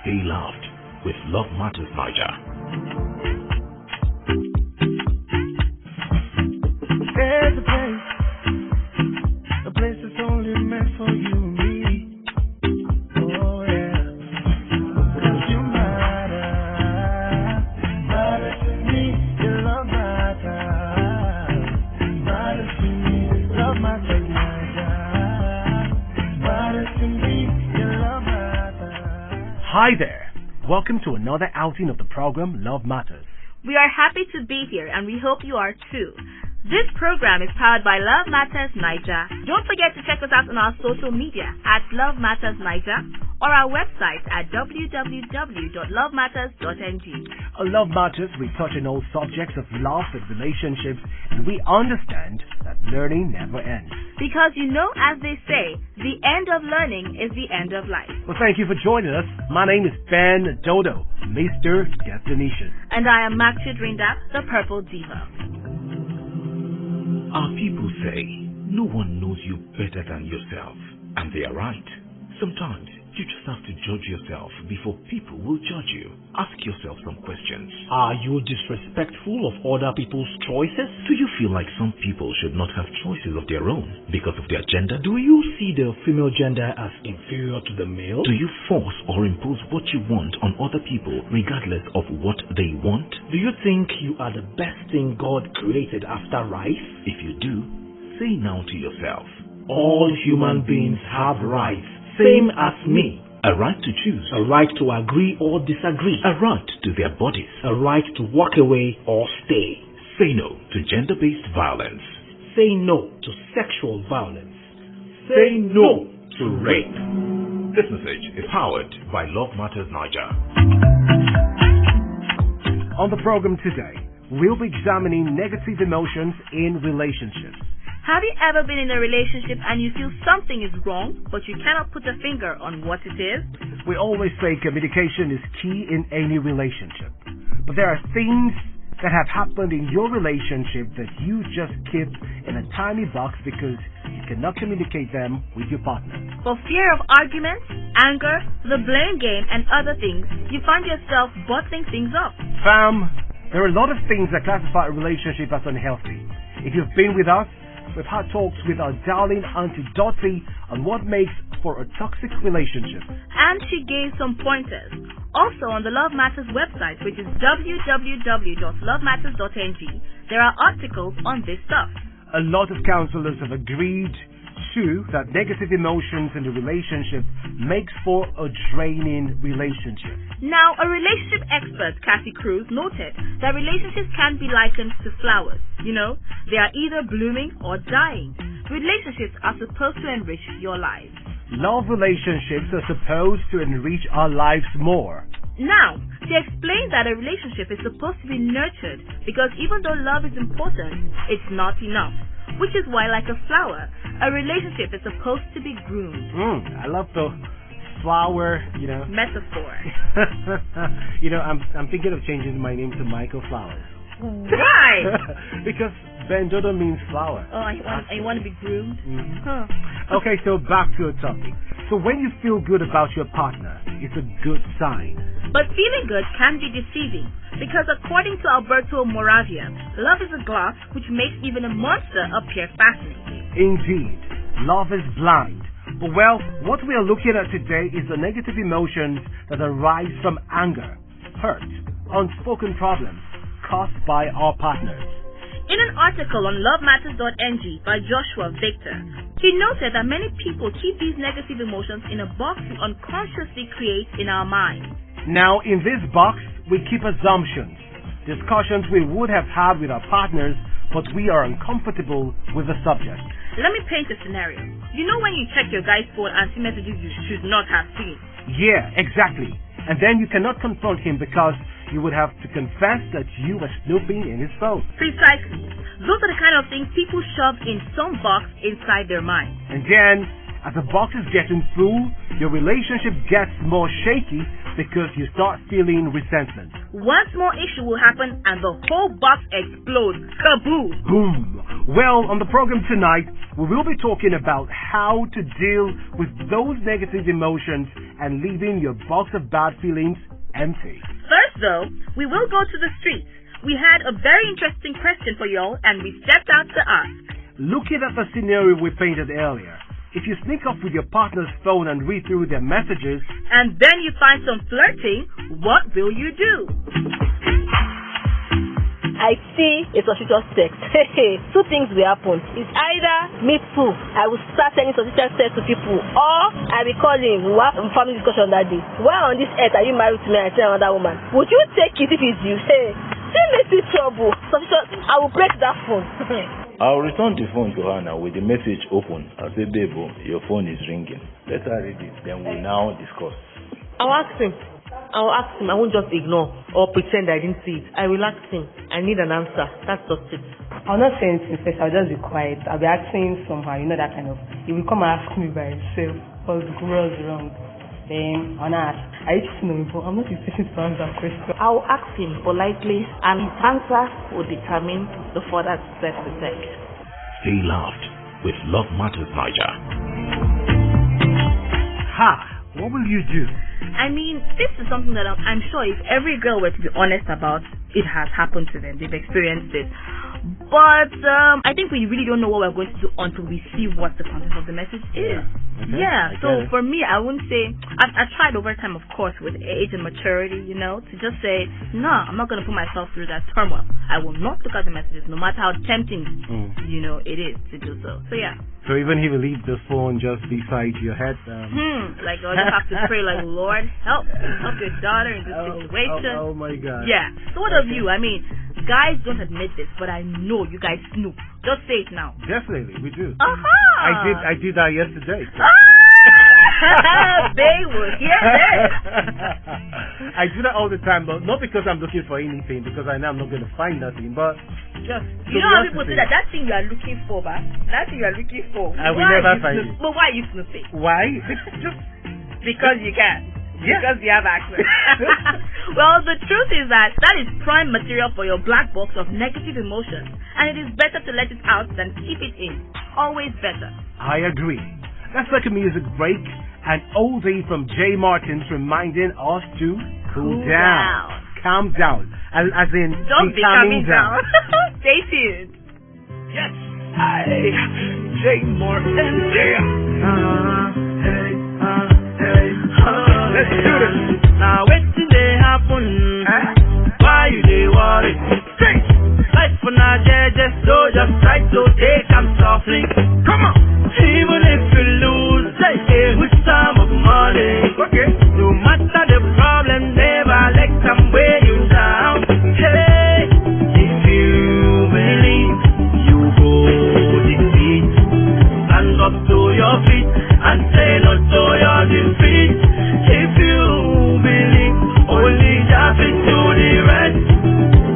Stay loved with Love Matters Niger. There's a place that's only meant for you and me. Oh yeah, 'cause you matter to me. Your love matters to me. Love matters, matters to me. Your love matters. Hi there. Welcome to another outing of the program Love Matters. We are happy to be here and we hope you are too. This program is powered by Love Matters Niger. Don't forget to check us out on our social media at Love Matters Niger or our website at www.lovematters.ng. On Love Matters, we touch on all subjects of love and relationships, and we understand that learning never ends. Because as they say, the end of learning is the end of life. Well, thank you for joining us. My name is Ben Dodo, Mr. Destination. And I am Maxi Drinda, the Purple Diva. Our people say no one knows you better than yourself, and they are right. Sometimes you just have to judge yourself before people will judge you. Ask yourself some questions. Are you disrespectful of other people's choices? Do you feel like some people should not have choices of their own because of their gender? Do you see the female gender as inferior to the male? Do you force or impose what you want on other people regardless of what they want? Do you think you are the best thing God created after rice? If you do, say now to yourself, all human beings have rights, same as me. A right to choose. A right to agree or disagree. A right to their bodies. A right to walk away or stay. Say no to gender-based violence. Say no to sexual violence. Say no to rape. This message is powered by Love Matters Niger. On the program today, we'll be examining negative emotions in relationships. Have you ever been in a relationship and you feel something is wrong, but you cannot put a finger on what it is? We always say communication is key in any relationship. But there are things that have happened in your relationship that you just keep in a tiny box because you cannot communicate them with your partner. For fear of arguments, anger, the blame game, and other things, you find yourself bottling things up. Fam, there are a lot of things that classify a relationship as unhealthy. If you've been with us, we've had talks with our darling Auntie Dottie on what makes for a toxic relationship. And she gave some pointers. Also on the Love Matters website, which is www.lovematters.ng, there are articles on this stuff. A lot of counselors have agreed too that negative emotions in the relationship makes for a draining relationship. Now, a relationship expert, Kathy Cruz, noted that relationships can be likened to flowers. They are either blooming or dying. Relationships are supposed to enrich your lives. Love relationships are supposed to enrich our lives more. Now, she explained that a relationship is supposed to be nurtured because even though love is important, it's not enough. Which is why, like a flower, a relationship is supposed to be groomed. I love the flower, metaphor. I'm thinking of changing my name to Michael Flowers. Why? Because Ben Dodo means flower. Oh, I want to be groomed? Mm-hmm. Huh. Okay, so back to the topic. So when you feel good about your partner, it's a good sign. But feeling good can be deceiving because according to Alberto Moravia, love is a glass which makes even a monster appear fascinating. Indeed, love is blind. But what we are looking at today is the negative emotions that arise from anger, hurt, unspoken problems caused by our partners. In an article on lovematters.ng by Joshua Victor, he noted that many people keep these negative emotions in a box we unconsciously create in our minds. Now, in this box, we keep assumptions, discussions we would have had with our partners, but we are uncomfortable with the subject. Let me paint a scenario. When you check your guy's phone and see messages you should not have seen? Yeah, exactly. And then you cannot confront him because you would have to confess that you were snooping in his phone. Precisely. Those are the kind of things people shove in some box inside their mind. And then, as the box is getting full, your relationship gets more shaky because you start feeling resentment. One small issue will happen and the whole box explodes. Kaboom! Boom! Well, on the program tonight, we will be talking about how to deal with those negative emotions and leaving your box of bad feelings empty. First, though, we will go to the streets. We had a very interesting question for y'all, and we stepped out to ask. Looking at the scenario we painted earlier, if you sneak off with your partner's phone and read through their messages, and then you find some flirting, what will you do? I see a suspicious text. Two things will happen. It's either me too, I will start sending suspicious text to people, or I will call him. We will have a family discussion that day. Why on this earth are you married to me and I tell another woman? Would you take it if it's you? Hey, see me see trouble. Suspicious, I will break that phone. I'll return the phone to her now with the message open. I'll say, babe, your phone is ringing. Let her read it, then we'll now discuss. I'll ask him. I won't just ignore or pretend I didn't see it. I will ask him. I need an answer. That's just it. I'll not say anything first. I'll just be quiet. I'll be asking somehow, that kind of. He will come and ask me by himself what's wrong. Then I'll ask, are you cheating on me? But I'm not expecting to answer that question. I'll ask him politely, and his answer will determine the further steps to take. Stay loved with Love Matters Niger. Ha! What will you do? I mean, this is something that I'm sure if every girl were to be honest about, it has happened to them. They've experienced it. But I think we really don't know what we're going to do until we see what the content of the message is. Yeah, so for me, I wouldn't say, I've tried over time, of course, with age and maturity, to just say, no, I'm not going to put myself through that turmoil. I will not look at the messages, no matter how tempting, it is to do so. So yeah. So even if you leave the phone just beside your head, like I'll just have to pray, like, Lord, help your daughter in this situation. Oh my God. Yeah. So what of you? I mean, guys don't admit this, but I know you guys snoop. Just say it now. Definitely, we do. Uh-huh. I did that yesterday. They will hear this. I do that all the time, but not because I'm looking for anything, because I know I'm not going to find nothing, but just how people say that thing you are looking for, that thing you are looking for. I will never find it. But why are you snooping? Why? Just because you can. Yeah. Because you have access. Well, the truth is that is prime material for your black box of negative emotions, and it is better to let it out than keep it in. Always better. I agree. Let's take a music break. An oldie from J. Martins reminding us to cool down. Calm down. As in, don't be calming down. Stay tuned. Yes, J. Martins. Let's do this. Now wait till they happen. Why you they worry? Life for now, so just try to take them softly. Come on. Even if you lose, with some of money. Okay. No matter the problem, never let them weigh you down. Hey, if you believe, you go defeat. Stand up to your feet and say no to your defeat. If you believe, only just fit to the rest.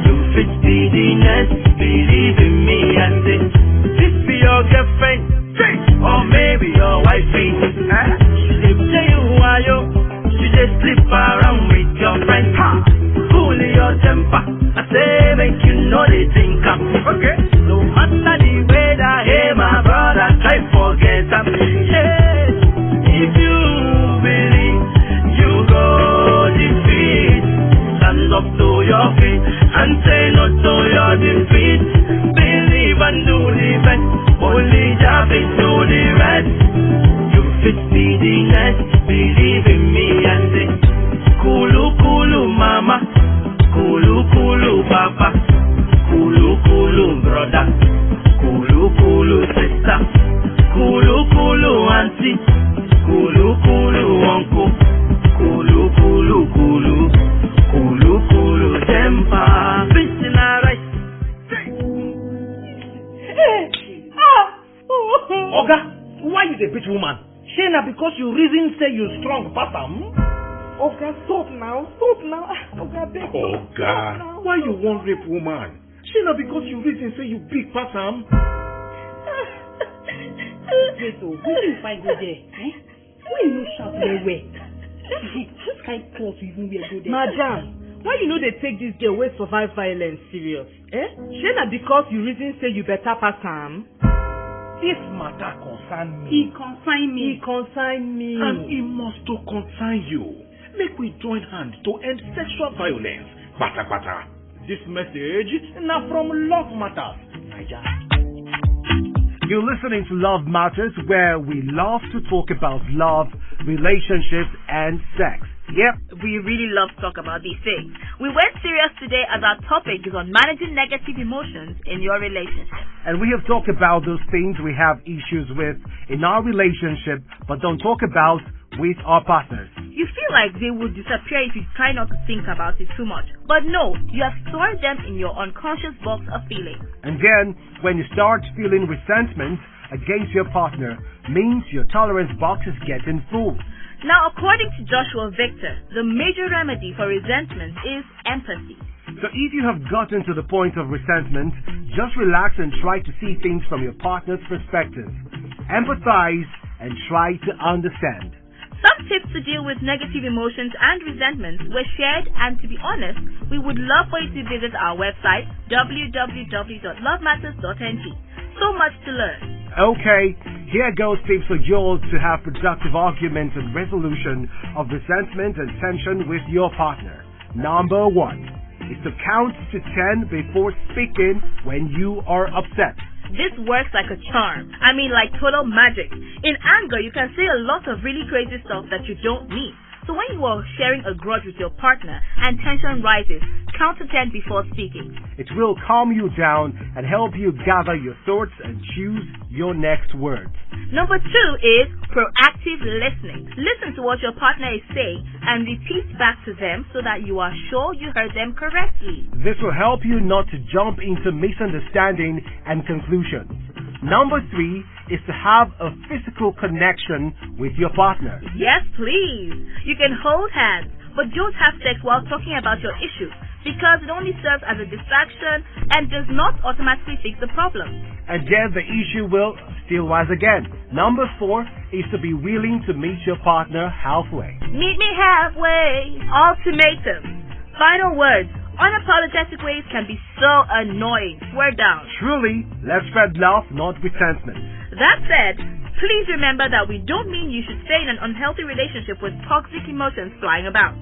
You fit the nest. Believe in me and say, this be your girlfriend, or maybe your wifey. She tell you why you just slip around with your friends. Cool your temper, I say make you know they think I'm okay. No matter the way that, hey my brother, try forget them. Yeah, if you believe, you go defeat. Stand up to your feet and say no to your defeat. Believe and do the best. Only just fit to the rest. You fit the nest. Believe in me and say, Kulu kulu mama, Kulu kulu papa, Kulu kulu brother, Kulu kulu sister, Kulu kulu auntie, Kulu kulu uncle, Kulu kulu kulu, Kulu kulu temper. Fish in a rice. Oga, why you the bitch woman? Shana, because you reason say you strong, Papa. Oga, stop now. Oga, beg you. Oga, why you want rape woman? Shana, because you reason say you big Papa. Wait, who you find go there? Why you no shout no way? This kind of clothes you even wear go there? Madam, Why you know they take this girl wey survive violence serious? Shey na because you reason say you better pass am? This matter concern me. E concern me. And it must to concern you. Make we join hands to end sexual violence. Bata bata. This message now from Love Matters, Naija. You're listening to Love Matters, where we love to talk about love, relationships, and sex. Yep, we really love to talk about these things. We went serious today as our topic is on managing negative emotions in your relationship. And we have talked about those things we have issues with in our relationship, but don't talk about with our partners. You feel like they would disappear if you try not to think about it too much. But no, you have stored them in your unconscious box of feelings. And then, when you start feeling resentment against your partner, means your tolerance box is getting full. Now, according to Joshua Victor, the major remedy for resentment is empathy. So if you have gotten to the point of resentment, just relax and try to see things from your partner's perspective. Empathize and try to understand. Some tips to deal with negative emotions and resentments were shared, and to be honest, we would love for you to visit our website, www.lovematters.ng. So much to learn. Okay, here goes tips for you all to have productive arguments and resolution of resentment and tension with your partner. Number 1 is to count to 10 before speaking when you are upset. This works like a charm. I mean, like total magic. In anger, you can say a lot of really crazy stuff that you don't mean. So when you are sharing a grudge with your partner and tension rises, count to 10 before speaking. It will calm you down and help you gather your thoughts and choose your next words. Number 2 is proactive listening. Listen to what your partner is saying and repeat back to them so that you are sure you heard them correctly. This will help you not to jump into misunderstanding and conclusions. Number 3 is to have a physical connection with your partner. Yes, please. You can hold hands, but don't have sex while talking about your issue, because it only serves as a distraction and does not automatically fix the problem. And then the issue will still rise again. Number 4 is to be willing to meet your partner halfway. Meet me halfway. Ultimatum. Final words. Unapologetic ways can be so annoying. Swear down. Truly, let's spread love, not resentment. That said, please remember that we don't mean you should stay in an unhealthy relationship with toxic emotions flying about.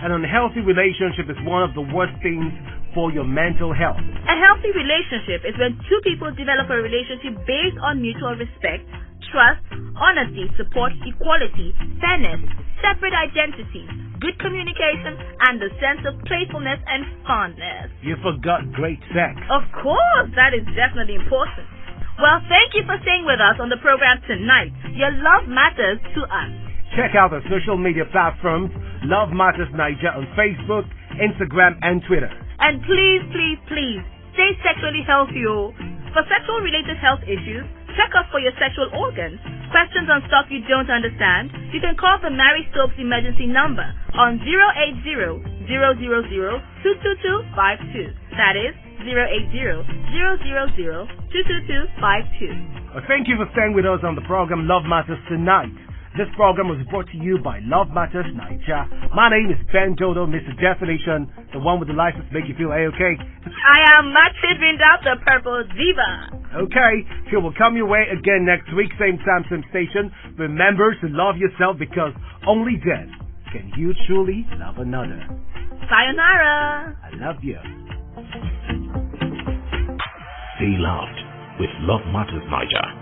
An unhealthy relationship is one of the worst things for your mental health. A healthy relationship is when two people develop a relationship based on mutual respect, trust, honesty, support, equality, fairness, separate identities, good communication, and a sense of playfulness and fondness. You forgot great sex. Of course, that is definitely important. Well, thank you for staying with us on the program tonight. Your love matters to us. Check out the social media platforms, Love Matters Naija on Facebook, Instagram, and Twitter. And please, please, please, stay sexually healthy. For sexual-related health issues, check us for your sexual organs. Questions on stuff you don't understand, you can call the Mary Stokes emergency number on 080-000-22252. That is 080-000-22252. Thank you for staying with us on the program Love Matters Tonight. This program was brought to you by Love Matters Naija. My name is Ben Dodo, Mr. Definition, the one with the license to make you feel A-okay. I am Maxid Rinda, the Purple Diva. Okay, so we'll come your way again next week, same time, same station. Remember to love yourself, because only then can you truly love another. Sayonara. I love you. Stay loved with Love Matters Naija.